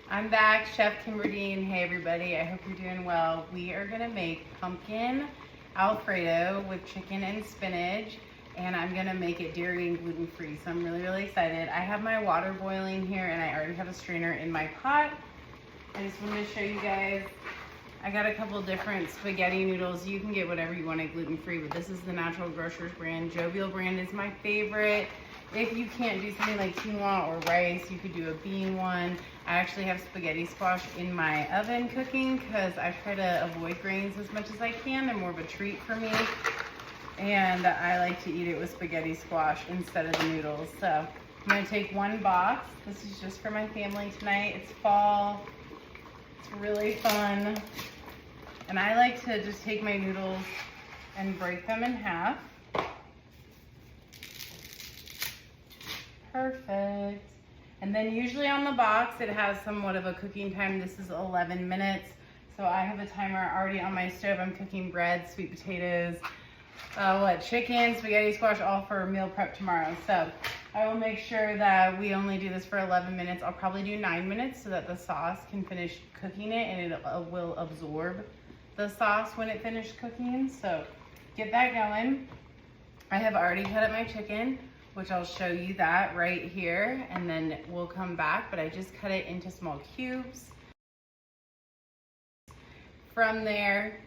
I'm back, Chef Kimber. Hey everybody, I hope you're doing well. We are gonna make pumpkin Alfredo with chicken and spinach, and I'm gonna make it dairy and gluten-free, so I'm really excited. I have my water boiling here and I already have a strainer in my pot. I just wanted to show you guys, I got a couple different spaghetti noodles. You can get whatever you want at gluten-free, but this is the Natural Grocers brand. Jovial brand is my favorite. If you can't do something like quinoa or rice, you could do a bean one. I actually have spaghetti squash in my oven cooking because I try to avoid grains as much as I can. They're more of a treat for me. And I like to eat it with spaghetti squash instead of the noodles. So I'm gonna take one box. This is just for my family tonight. It's fall, it's really fun. And I like to just take my noodles and break them in half. Perfect. And then usually on the box it has somewhat of a cooking time. This is 11 minutes. So I have a timer already on my stove. I'm cooking bread, sweet potatoes, chicken, spaghetti squash, all for meal prep tomorrow. So I will make sure that we only do this for 11 minutes. I'll probably do 9 minutes so that the sauce can finish cooking it and it will absorb the sauce when it finished cooking. So get that going. I have already cut up my chicken, which I'll show you that right here, and then we'll come back, but I just cut it into small cubes. From there,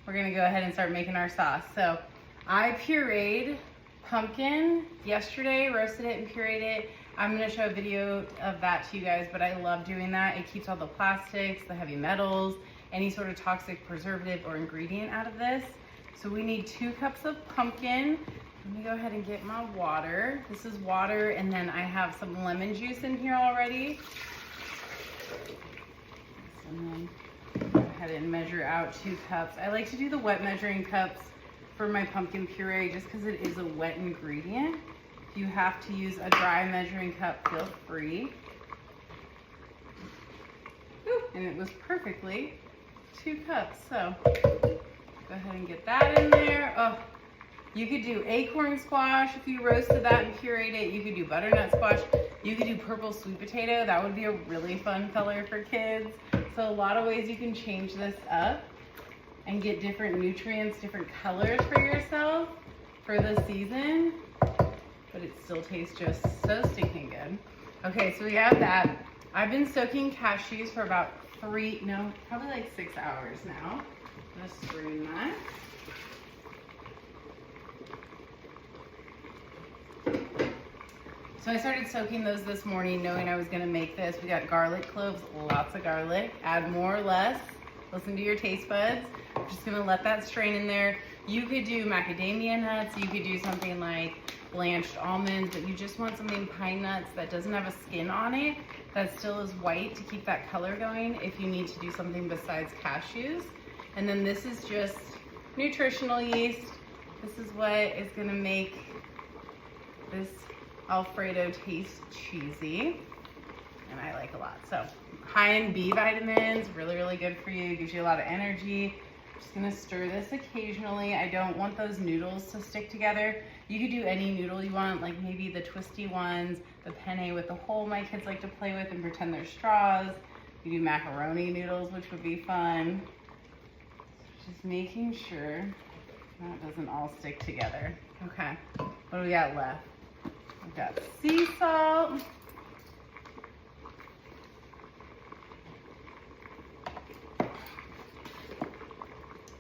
we're gonna go ahead and start making our sauce. So I pureed pumpkin yesterday, roasted it and pureed it. I'm gonna show a video of that to you guys, but I love doing that. It keeps all the plastics, the heavy metals, any sort of toxic preservative or ingredient out of this. So we need 2 cups of pumpkin. Let me go ahead and get my water. This is water, and then I have some lemon juice in here already. And then go ahead and measure out 2 cups. I like to do the wet measuring cups for my pumpkin puree just because it is a wet ingredient. If you have to use a dry measuring cup, feel free. Ooh, and it was perfectly 2 cups. So go ahead and get that in there. Oh. You could do acorn squash if you roasted that and pureed it. You could do butternut squash. You could do purple sweet potato. That would be a really fun color for kids. So a lot of ways you can change this up and get different nutrients, different colors for yourself for the season. But it still tastes just so stinking good. Okay, so we have that. I've been soaking cashews for about probably like 6 hours now. I'm gonna strain that. So I started soaking those this morning knowing I was gonna make this. We got garlic cloves, lots of garlic. Add more or less, listen to your taste buds. I'm just gonna let that strain in there. You could do macadamia nuts, you could do something like blanched almonds, but you just want something pine nuts that doesn't have a skin on it, that still is white to keep that color going if you need to do something besides cashews. And then this is just nutritional yeast. This is what is gonna make this Alfredo taste cheesy, and I like a lot. So high in B vitamins, really good for you, gives you a lot of energy. I'm just gonna stir this occasionally. I don't want those noodles to stick together. You could do any noodle you want, like maybe the twisty ones, the penne with the hole my kids like to play with and pretend they're straws. You do macaroni noodles, which would be fun. Just making sure that doesn't all stick together. Okay, what do we got left? We've got sea salt.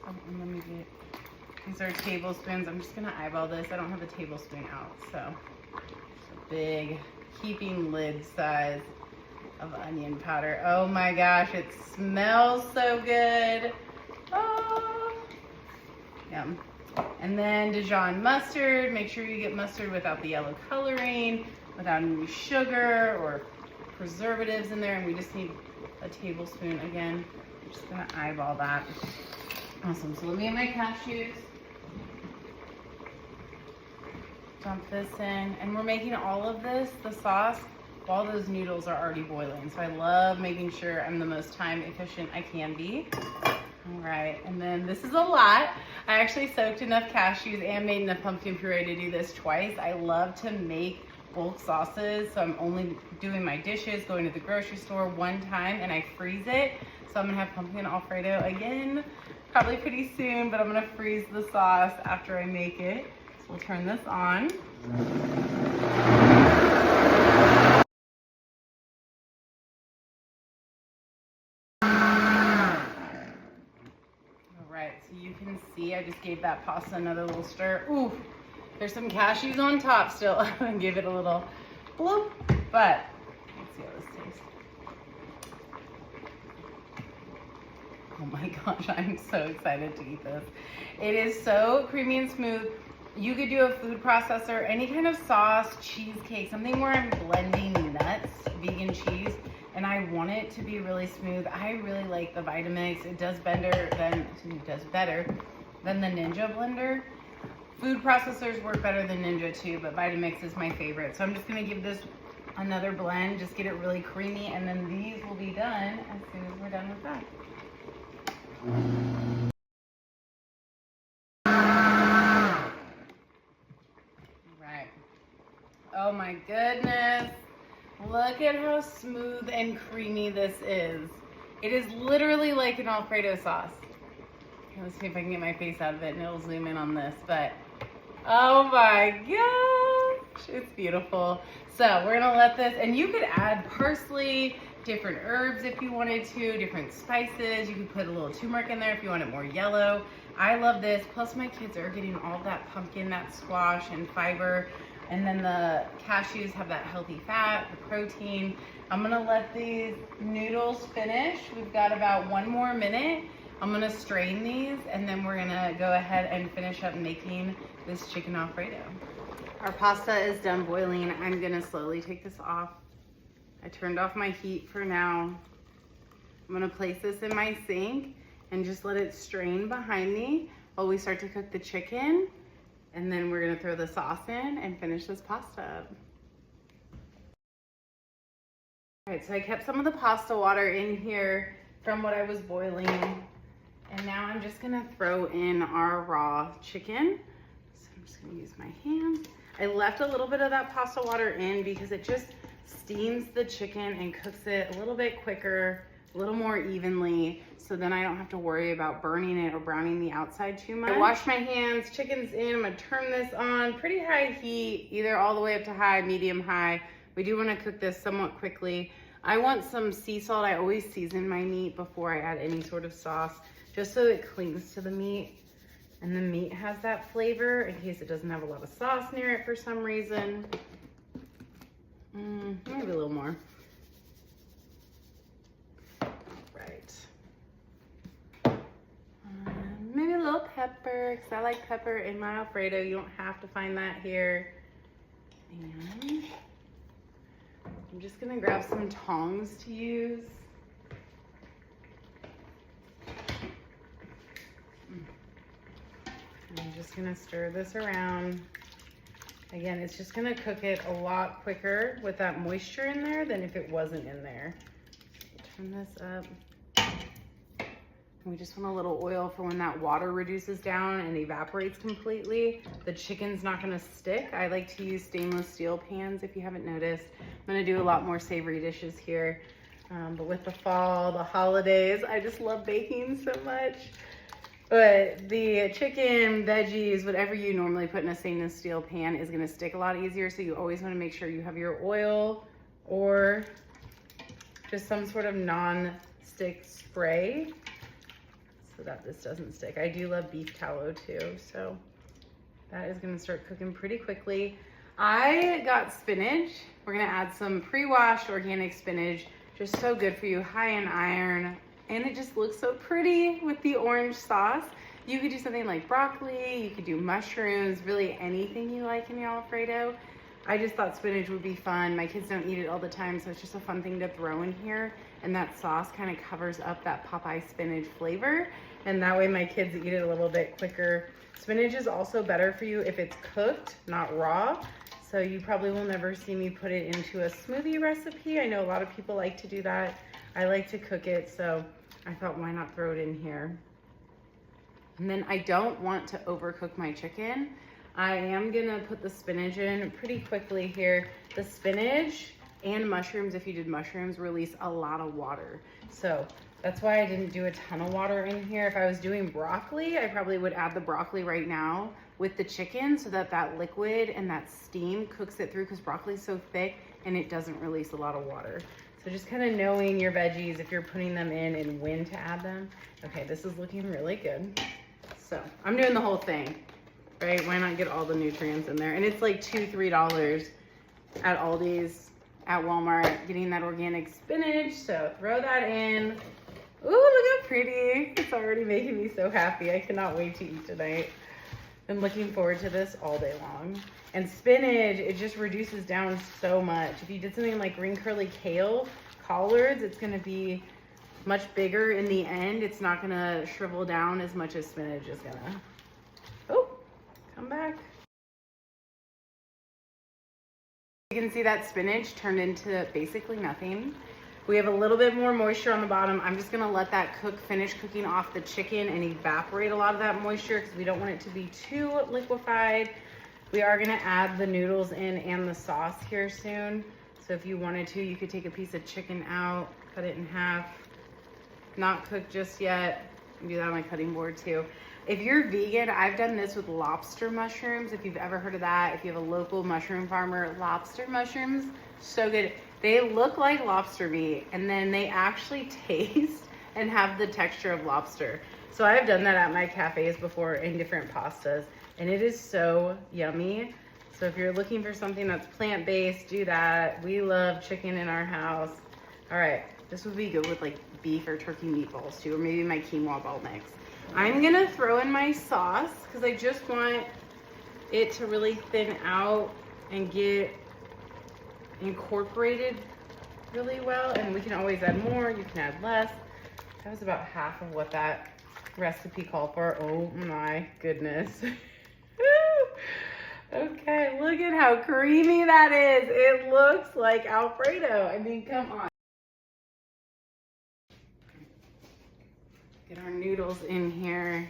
Oh, and let me get, these are tablespoons. I'm just gonna eyeball this. I don't have a tablespoon out, so it's a big heaping lid size of onion powder. Oh my gosh, it smells so good. Oh, yum. And then Dijon mustard. Make sure you get mustard without the yellow coloring, without any sugar or preservatives in there. And we just need a tablespoon again. I'm just gonna eyeball that. Awesome, so let me get my cashews. Dump this in. And we're making all of this, the sauce, while those noodles are already boiling. So I love making sure I'm the most time efficient I can be. All right, and then this is a lot. I actually soaked enough cashews and made enough pumpkin puree to do this twice. I love to make bulk sauces, so I'm only doing my dishes, going to the grocery store one time, and I freeze it. So I'm gonna have pumpkin Alfredo again, probably pretty soon, but I'm gonna freeze the sauce after I make it. So we'll turn this on. All right, so you can see I just gave that pasta another little stir. Ooh, there's some cashews on top still. I'm gonna give it a little bloop, but let's see how this tastes. Oh my gosh, I'm so excited to eat this. It is so creamy and smooth. You could do a food processor, any kind of sauce, cheesecake, something where I'm blending nuts, vegan cheese, and I want it to be really smooth. I really like the Vitamix. It does better than the Ninja blender. Food processors work better than Ninja too, but Vitamix is my favorite. So I'm just gonna give this another blend, just get it really creamy, and then these will be done as soon as we're done with that. Right. Oh my goodness. Look at how smooth and creamy this is. It is literally like an Alfredo sauce. Okay, let's see if I can get my face out of it and it'll zoom in on this, but oh my gosh, it's beautiful. So we're gonna let this, and you could add parsley, different herbs if you wanted to, different spices. You could put a little turmeric in there if you want it more yellow. I love this, plus my kids are getting all that pumpkin, that squash and fiber, and then the cashews have that healthy fat, the protein. I'm gonna let these noodles finish. We've got about 1 more minute. I'm gonna strain these, and then we're gonna go ahead and finish up making this chicken Alfredo. Our pasta is done boiling. I'm gonna slowly take this off. I turned off my heat for now. I'm gonna place this in my sink and just let it strain behind me while we start to cook the chicken. And then we're gonna throw the sauce in and finish this pasta up. All right, so I kept some of the pasta water in here from what I was boiling. And now I'm just gonna throw in our raw chicken. So I'm just gonna use my hands. I left a little bit of that pasta water in because it just steams the chicken and cooks it a little bit quicker, a little more evenly, so then I don't have to worry about burning it or browning the outside too much. I washed my hands, chicken's in. I'm gonna turn this on pretty high heat, either all the way up to high, medium high. We do wanna cook this somewhat quickly. I want some sea salt. I always season my meat before I add any sort of sauce, just so it clings to the meat and the meat has that flavor in case it doesn't have a lot of sauce near it for some reason. Maybe a little more. Right. Maybe a little pepper, because I like pepper in my Alfredo. You don't have to find that here. And I'm just gonna grab some tongs to use. I'm just gonna stir this around. Again, it's just gonna cook it a lot quicker with that moisture in there than if it wasn't in there. Turn this up. And we just want a little oil for when that water reduces down and evaporates completely. The chicken's not gonna stick. I like to use stainless steel pans if you haven't noticed. I'm gonna do a lot more savory dishes here. But with the fall, the holidays, I just love baking so much. But the chicken, veggies, whatever you normally put in a stainless steel pan is gonna stick a lot easier. So you always wanna make sure you have your oil or just some sort of non-stick spray so that this doesn't stick. I do love beef tallow too, so that is gonna start cooking pretty quickly. I got spinach. We're gonna add some pre-washed organic spinach, just so good for you, high in iron. And it just looks so pretty with the orange sauce. You could do something like broccoli, you could do mushrooms, really anything you like in your Alfredo. I just thought spinach would be fun. My kids don't eat it all the time, so it's just a fun thing to throw in here. And that sauce kind of covers up that Popeye spinach flavor. And that way my kids eat it a little bit quicker. Spinach is also better for you if it's cooked, not raw. So you probably will never see me put it into a smoothie recipe. I know a lot of people like to do that. I like to cook it, so I thought, why not throw it in here? And then I don't want to overcook my chicken. I am gonna put the spinach in pretty quickly here. The spinach and mushrooms, if you did mushrooms, release a lot of water. So that's why I didn't do a ton of water in here. If I was doing broccoli, I probably would add the broccoli right now with the chicken so that that liquid and that steam cooks it through, because broccoli is so thick and it doesn't release a lot of water. So just kind of knowing your veggies, if you're putting them in and when to add them. Okay, this is looking really good. So I'm doing the whole thing, right? Why not get all the nutrients in there? And it's like $2, $3 at Aldi's, at Walmart, getting that organic spinach. So throw that in. Ooh, look how pretty. It's already making me so happy. I cannot wait to eat tonight. Been looking forward to this all day long. And spinach, it just reduces down so much. If you did something like green curly kale, collards, it's gonna be much bigger in the end. It's not gonna shrivel down as much as spinach is gonna. Oh, come back. You can see that spinach turned into basically nothing. We have a little bit more moisture on the bottom. I'm just gonna let that finish cooking off the chicken and evaporate a lot of that moisture because we don't want it to be too liquefied. We are gonna add the noodles in and the sauce here soon. So if you wanted to, you could take a piece of chicken out, cut it in half, not cooked just yet. You can do that on my cutting board too. If you're vegan, I've done this with lobster mushrooms. If you've ever heard of that, if you have a local mushroom farmer, lobster mushrooms, so good. They look like lobster meat, and then they actually taste and have the texture of lobster. So I've done that at my cafes before in different pastas, and it is so yummy. So if you're looking for something that's plant-based, do that. We love chicken in our house. All right, this would be good with like beef or turkey meatballs too, or maybe my quinoa ball mix. I'm gonna throw in my sauce because I just want it to really thin out and get incorporated really well, and we can always add more, you can add less. That was about half of what that recipe called for. Oh my goodness. Okay, look at how creamy that is. It looks like Alfredo. I mean, come on. Get our noodles in here.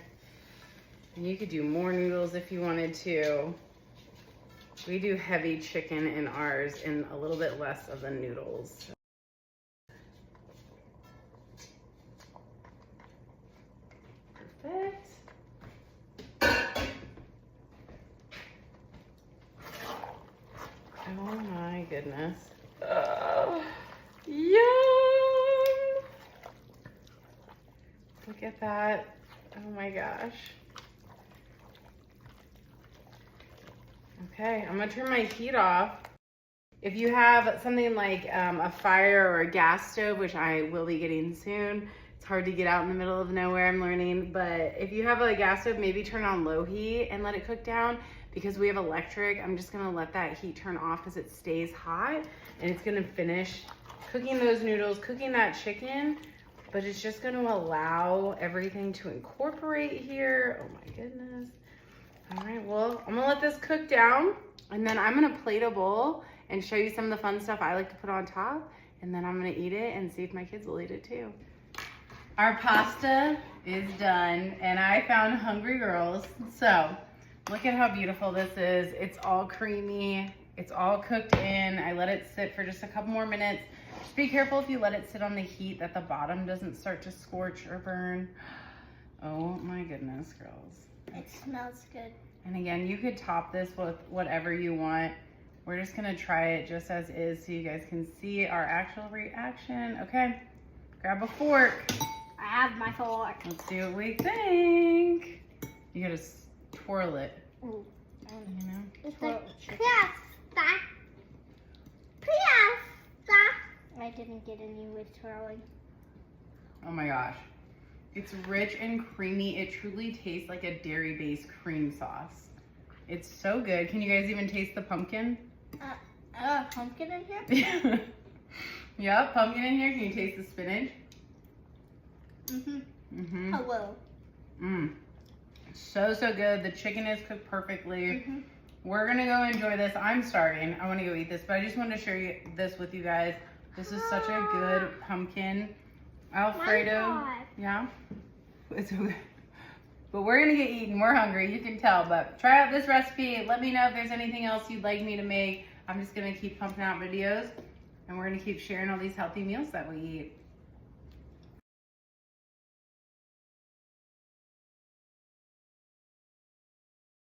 And you could do more noodles if you wanted to. We do heavy chicken in ours and a little bit less of the noodles. Perfect. Oh my goodness. Yum! Look at that. Oh my gosh. Okay, I'm gonna turn my heat off. If you have something like a fire or a gas stove, which I will be getting soon, it's hard to get out in the middle of nowhere, I'm learning, but if you have a gas stove, maybe turn on low heat and let it cook down. Because we have electric, I'm just gonna let that heat turn off because it stays hot, and it's gonna finish cooking those noodles, cooking that chicken, but it's just gonna allow everything to incorporate here. Oh my goodness. All right, well, I'm gonna let this cook down, and then I'm gonna plate a bowl and show you some of the fun stuff I like to put on top, and then I'm gonna eat it and see if my kids will eat it too. Our pasta is done, and I found Hungry Girls. So look at how beautiful this is. It's all creamy, it's all cooked in. I let it sit for just a couple more minutes. Just be careful if you let it sit on the heat that the bottom doesn't start to scorch or burn. Oh my goodness, girls. It smells good. And again, you could top this with whatever you want. We're just gonna try it just as is so you guys can see our actual reaction. Okay, grab a fork. I have my fork. Let's see what we think. You gotta twirl it. Ooh. You know? It's like pasta. Pasta. I didn't get any with twirling. Oh my gosh. It's rich and creamy. It truly tastes like a dairy-based cream sauce. It's so good. Can you guys even taste the pumpkin? Pumpkin in here? Yeah, pumpkin in here. Can you taste the spinach? Mm-hmm. Mm-hmm. Hello. Mmm. So good. The chicken is cooked perfectly. Mm-hmm. We're gonna go enjoy this. I'm starving. I want to go eat this, but I just wanted to share this with you guys. This is such a good pumpkin Alfredo. My God. Yeah. It's okay. But we're gonna get eating. We're hungry, you can tell. But try out this recipe. Let me know if there's anything else you'd like me to make. I'm just gonna keep pumping out videos, and we're gonna keep sharing all these healthy meals that we eat.